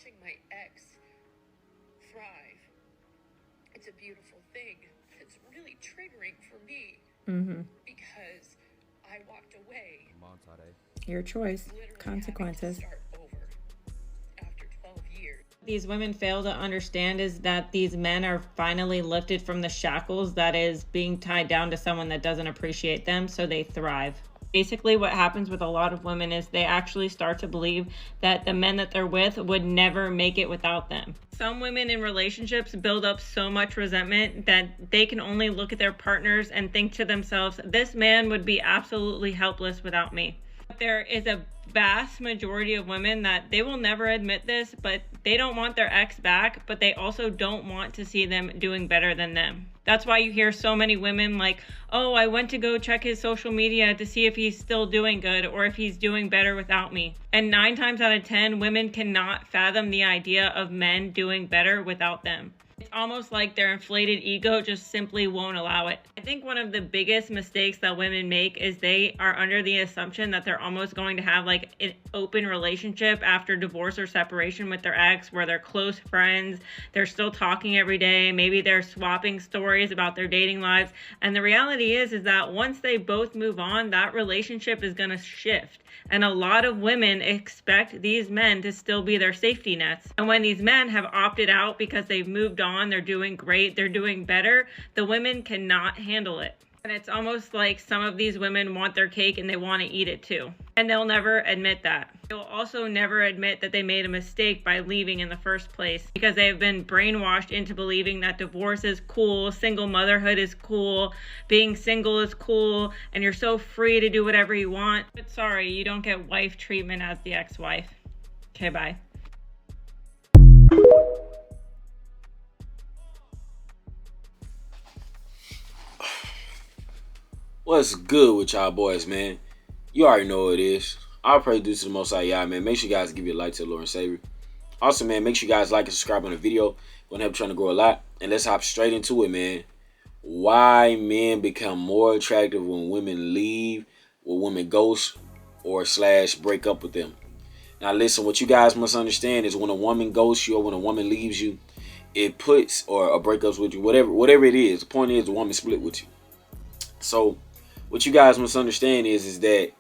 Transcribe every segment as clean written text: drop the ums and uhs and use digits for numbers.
watching my ex thrive, it's a beautiful thing. It's really triggering for me because I walked away. Your choice. Literally Consequences. having to start over after 12 years. These women fail to understand is that these men are finally lifted from the shackles that is being tied down to someone that doesn't appreciate them, so they thrive. Basically, what happens with a lot of women is they actually start to believe that the men that they're with would never make it without them. Some women in relationships build up so much resentment that they can only look at their partners and think to themselves, this man would be absolutely helpless without me. There is a vast majority of women that they will never admit this, but they don't want their ex back, but they also don't want to see them doing better than them. That's why you hear so many women like, oh, I went to go check his social media to see if he's still doing good or if he's doing better without me. And 9 times out of 10, women cannot fathom the idea of men doing better without them. It's almost like their inflated ego just simply won't allow it. I think one of the biggest mistakes that women make is they are under the assumption that they're almost going to have like an open relationship after divorce or separation with their ex, where they're close friends, they're still talking every day, maybe they're swapping stories about their dating lives. And the reality is that once they both move on, that relationship is going to shift. And a lot of women expect these men to still be their safety nets. And when these men have opted out because they've moved on, they're doing great, they're doing better, the women cannot handle it. And it's almost like some of these women want their cake and they want to eat it too. And they'll never admit that. They'll also never admit that they made a mistake by leaving in the first place, because they have been brainwashed into believing that divorce is cool, single motherhood is cool, being single is cool, and you're so free to do whatever you want. But sorry, you don't get wife treatment as the ex-wife. Okay, bye. What's good with y'all boys, man? You already know what it is. I'll pray due to the Most High, y'all, man. Make sure you guys give your light to the Lord and Savior. Also, man, make sure you guys like and subscribe on the video. Gonna help trying to grow a lot. And let's hop straight into it, man. Why men become more attractive when women leave, when women ghost, or / break up with them. Now, listen, what you guys must understand is when a woman ghosts you or when a woman leaves you, it puts, or breakups with you, whatever it is. The point is the woman split with you. So, what you guys must understand is that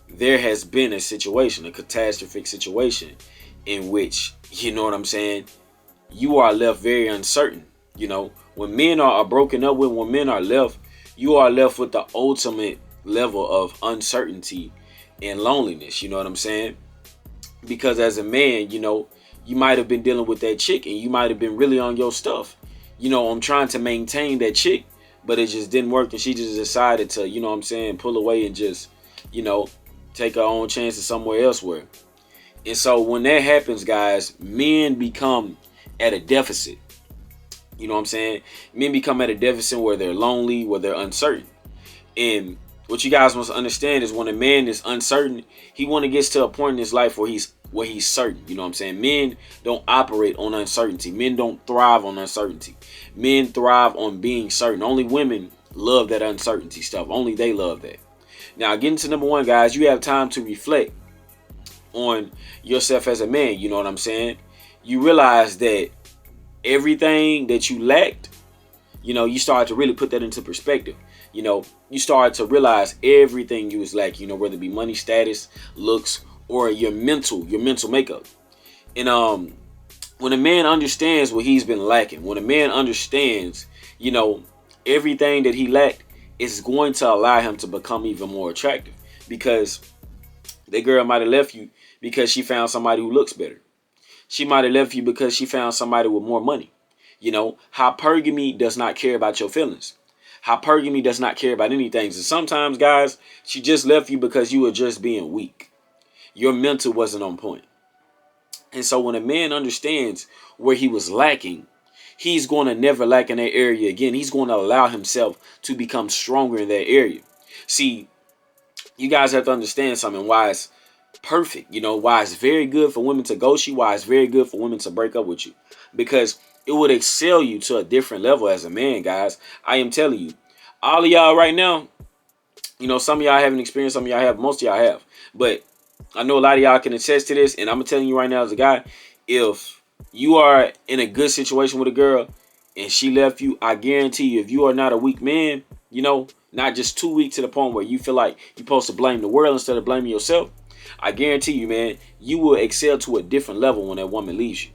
there has been a situation, a catastrophic situation, in which, you know what I'm saying, you are left very uncertain. You know, when men are broken up with, when men are left, you are left with the ultimate level of uncertainty and loneliness. You know what I'm saying? Because as a man, you know, you might have been dealing with that chick and you might have been really on your stuff. You know, I'm trying to maintain that chick, but it just didn't work, and she just decided to, you know what I'm saying, pull away and just, you know, take her own chances somewhere elsewhere. And so when that happens, guys, men become at a deficit. You know what I'm saying? Men become at a deficit where they're lonely, where they're uncertain. And what you guys must understand is when a man is uncertain, he want to get to a point in his life where he's certain. You know what I'm saying? Men don't operate on uncertainty. Men don't thrive on uncertainty. Men thrive on being certain. Only women love that uncertainty stuff. Only they love that. Now, getting to number one, guys, you have time to reflect on yourself as a man. You know what I'm saying? You realize that everything that you lacked, you know, you start to really put that into perspective. You know, you start to realize everything you was lacking, you know, whether it be money, status, looks, or your mental makeup. And when a man understands what he's been lacking, when a man understands, you know, everything that he lacked, it's going to allow him to become even more attractive. Because that girl might have left you because she found somebody who looks better. She might have left you because she found somebody with more money. You know, hypergamy does not care about your feelings. Hypergamy does not care about anything. And sometimes, guys, she just left you because you were just being weak. Your mental wasn't on point. And so when a man understands where he was lacking, he's going to never lack in that area again. He's going to allow himself to become stronger in that area. See, you guys have to understand something, why it's perfect. You know, why it's very good for women to ghost you, why it's very good for women to break up with you. Because it would excel you to a different level as a man, guys. I am telling you, all of y'all right now, you know, some of y'all haven't experienced, some of y'all have, most of y'all have. But I know a lot of y'all can attest to this, and I'm telling you right now as a guy, If you are in a good situation with a girl and she left you, I guarantee you, if you are not a weak man, you know, not just too weak to the point where you feel like you're supposed to blame the world instead of blaming yourself, I guarantee you, man, you will excel to a different level when that woman leaves you.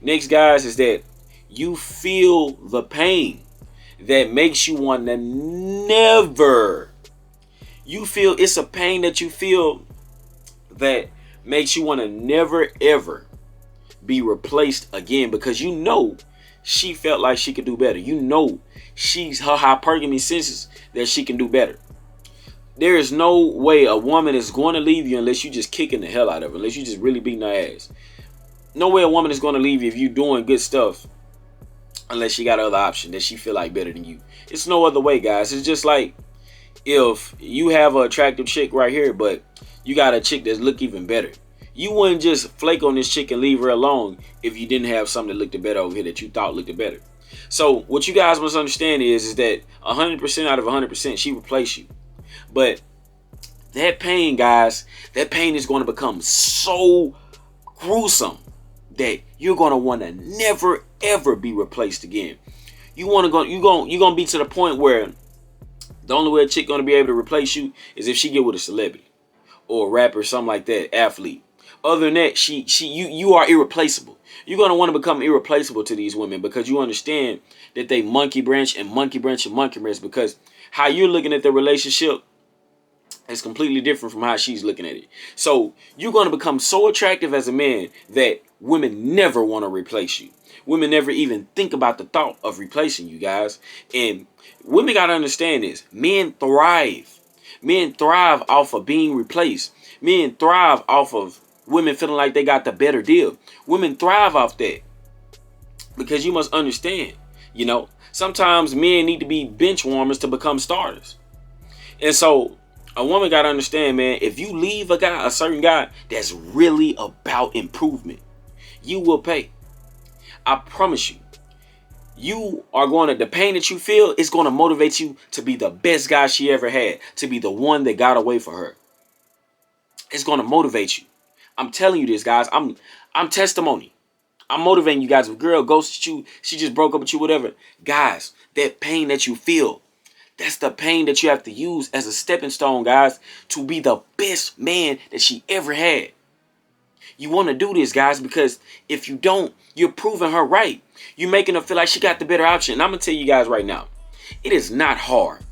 Next, guys, is that you feel the pain that makes you want to never. You feel it's a pain that you feel that makes you want to never ever be replaced again, because you know she felt like she could do better. You know her hypergamy senses that she can do better. There is no way a woman is going to leave you unless you just kicking the hell out of her, unless you just really beating her ass. No way a woman is going to leave you if you doing good stuff unless she got other option that she feel like better than you. It's no other way, guys. It's just like if you have an attractive chick right here, but you got a chick that look even better. You wouldn't just flake on this chick and leave her alone if you didn't have something that looked better over here that you thought looked better. So what you guys must understand is that 100% out of 100%, she replaced you. But that pain, guys, that pain is going to become so gruesome that you're going to want to never, ever be replaced again. You're going to be to the point where the only way a chick going to be able to replace you is if she get with a celebrity or a rapper, something like that, athlete. Other than that, you are irreplaceable. You're going to want to become irreplaceable to these women because you understand that they monkey branch and monkey branch and monkey branch, because how you're looking at the relationship is completely different from how she's looking at it. So you're going to become so attractive as a man that women never want to replace you. Women never even think about the thought of replacing you, guys. And women got to understand this. Men thrive. Men thrive off of being replaced. Men thrive off of women feeling like they got the better deal. Women thrive off that. Because you must understand, you know, sometimes men need to be bench warmers to become starters. And so a woman got to understand, man, if you leave a certain guy that's really about improvement, you will pay. I promise you. You are the pain that you feel is going to motivate you to be the best guy she ever had, to be the one that got away for her. It's going to motivate you. I'm telling you this, guys. I'm testimony. I'm motivating you guys. If a girl ghosted you, she just broke up with you, whatever. Guys, that pain that you feel, that's the pain that you have to use as a stepping stone, guys, to be the best man that she ever had. You want to do this, guys, because if you don't, you're proving her right. You're making her feel like she got the better option. And I'm going to tell you guys right now, it is not hard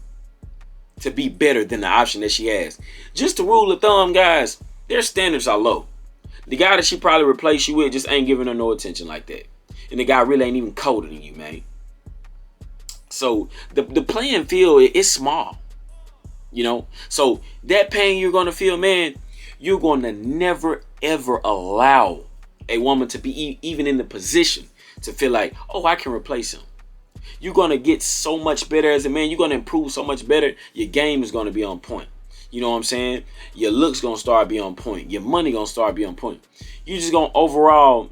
to be better than the option that she has. Just the rule of thumb, guys, their standards are low. The guy that she probably replaced you with just ain't giving her no attention like that. And the guy really ain't even colder than you, man. So the playing field is small, you know. So that pain you're going to feel, man, you're going to never, ever allow a woman to be even in the position to feel like, oh, I can replace him. You're going to get so much better as a man. You're going to improve so much better. Your game is going to be on point. You know what I'm saying? Your looks going to start be on point. Your money going to start be on point. You're just going to overall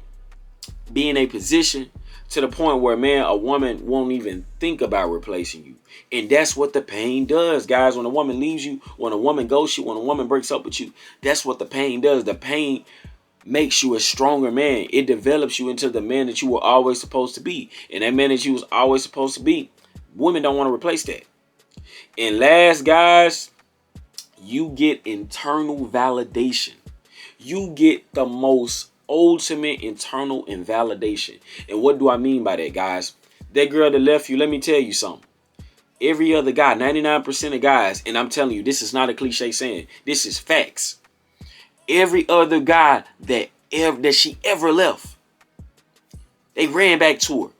be in a position to the point where, man, a woman won't even think about replacing you. And that's what the pain does, guys. When a woman leaves you, when a woman ghosts you, when a woman breaks up with you, that's what the pain does. The pain makes you a stronger man. It develops you into the man that you were always supposed to be. And that man that you was always supposed to be, women don't want to replace that. And last, guys, you get internal validation. You get the most ultimate internal invalidation. And what do I mean by that, guys? That girl that left you, let me tell you something. Every other guy, 99% of guys, and I'm telling you, this is not a cliche saying, this is facts. Every other guy that she ever left, they ran back to her.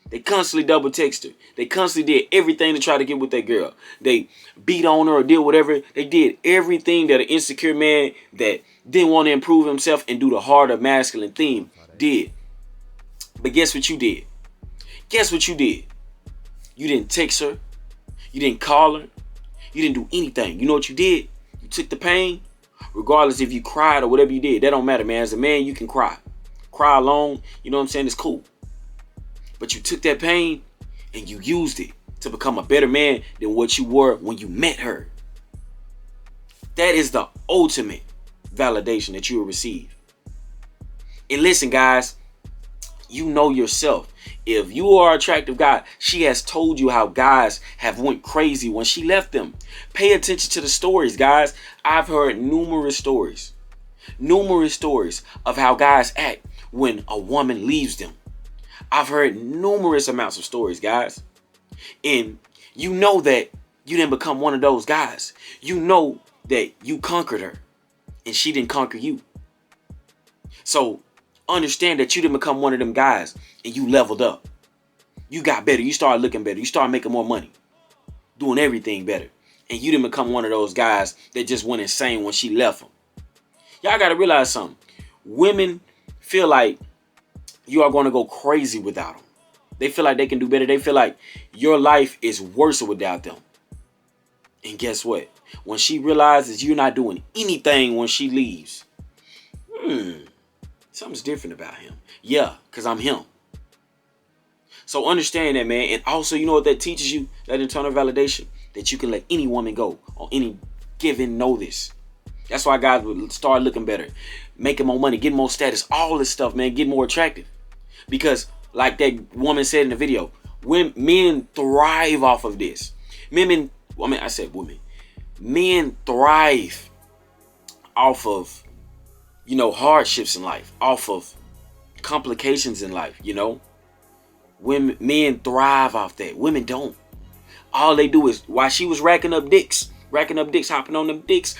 They constantly double text her. They constantly did everything to try to get with that girl. They beat on her or did whatever. They did everything that an insecure man that didn't want to improve himself and do the harder masculine theme did. But guess what you did? Guess what you did? You didn't text her. You didn't call her. You didn't do anything. You know what you did? You took the pain. Regardless if you cried or whatever you did, that don't matter, man. As a man, you can cry. Cry alone, you know what I'm saying? It's cool. But you took that pain and you used it to become a better man than what you were when you met her. That is the ultimate validation that you will receive. And listen, guys, you know yourself. If you are an attractive guy, she has told you how guys have went crazy when she left them. Pay attention to the stories, guys. I've heard numerous stories of how guys act when a woman leaves them. I've heard numerous amounts of stories, guys. And you know that you didn't become one of those guys. You know that you conquered her and she didn't conquer you. So understand that you didn't become one of them guys and you leveled up. You got better. You started looking better. You started making more money. Doing everything better. And you didn't become one of those guys that just went insane when she left them. Y'all got to realize something. Women feel like you are going to go crazy without them. They feel like they can do better. They feel like your life is worse without them. And guess what? When she realizes you're not doing anything when she leaves, something's different about him. Yeah, because I'm him. So understand that, man. And also, you know what that teaches you? That internal validation. That you can let any woman go on any given notice. That's why guys would start looking better. Making more money. Getting more status. All this stuff, man. Get more attractive. Because like that woman said in the video, men thrive off of this. Men thrive off of, hardships in life, off of complications in life, Men thrive off that. Women don't. All they do is, while she was racking up dicks, hopping on them dicks.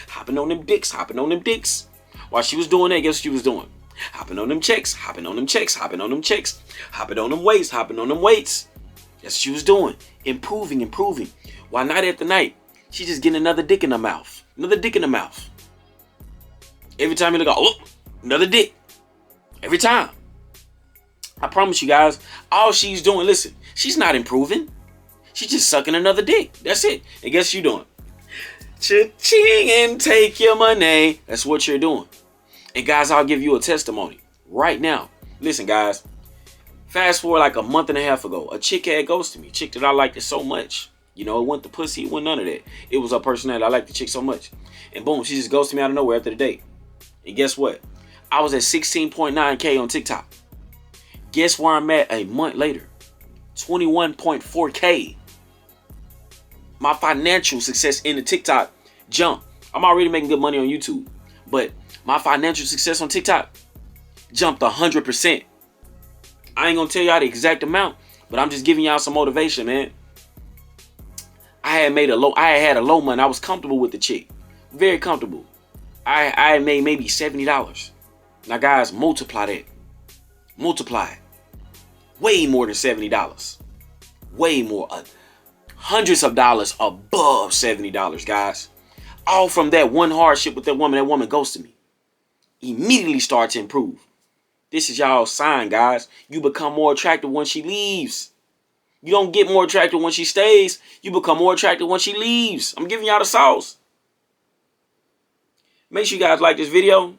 While she was doing that, guess what she was doing? Hopping on them chicks, hopping on them weights. That's what she was doing. Improving. While night after night, she just getting another dick in her mouth. Every time you look, another dick. Every time. I promise you guys, all she's doing, listen, she's not improving. She's just sucking another dick. That's it. And guess what you're doing? Cha-ching and take your money. That's what you're doing. And guys, I'll give you a testimony right now. Listen, guys. Fast forward like a month and a half ago, a chick had ghosted me. A chick that I liked it so much. It wasn't the pussy, it wasn't none of that. It was her personality. I liked the chick so much. And boom, she just ghosted me out of nowhere after the date. And guess what? I was at 16.9K on TikTok. Guess where I'm at a month later? 21.4K. My financial success in the TikTok jumped. I'm already making good money on YouTube. But my financial success on TikTok jumped 100%. I ain't gonna tell y'all the exact amount, but I'm just giving y'all some motivation, man. I had a low month. I was comfortable with the chick. Very comfortable. I had made maybe $70. Now guys, multiply that. Multiply it. Way more than $70. Way more. Hundreds of dollars above $70, guys. All from that one hardship with that woman. That woman ghosted me. Immediately start to improve. This is y'all's sign, guys. You become more attractive when she leaves. You don't get more attractive when she stays. You become more attractive when she leaves. I'm giving y'all the sauce. Make sure you guys like this video.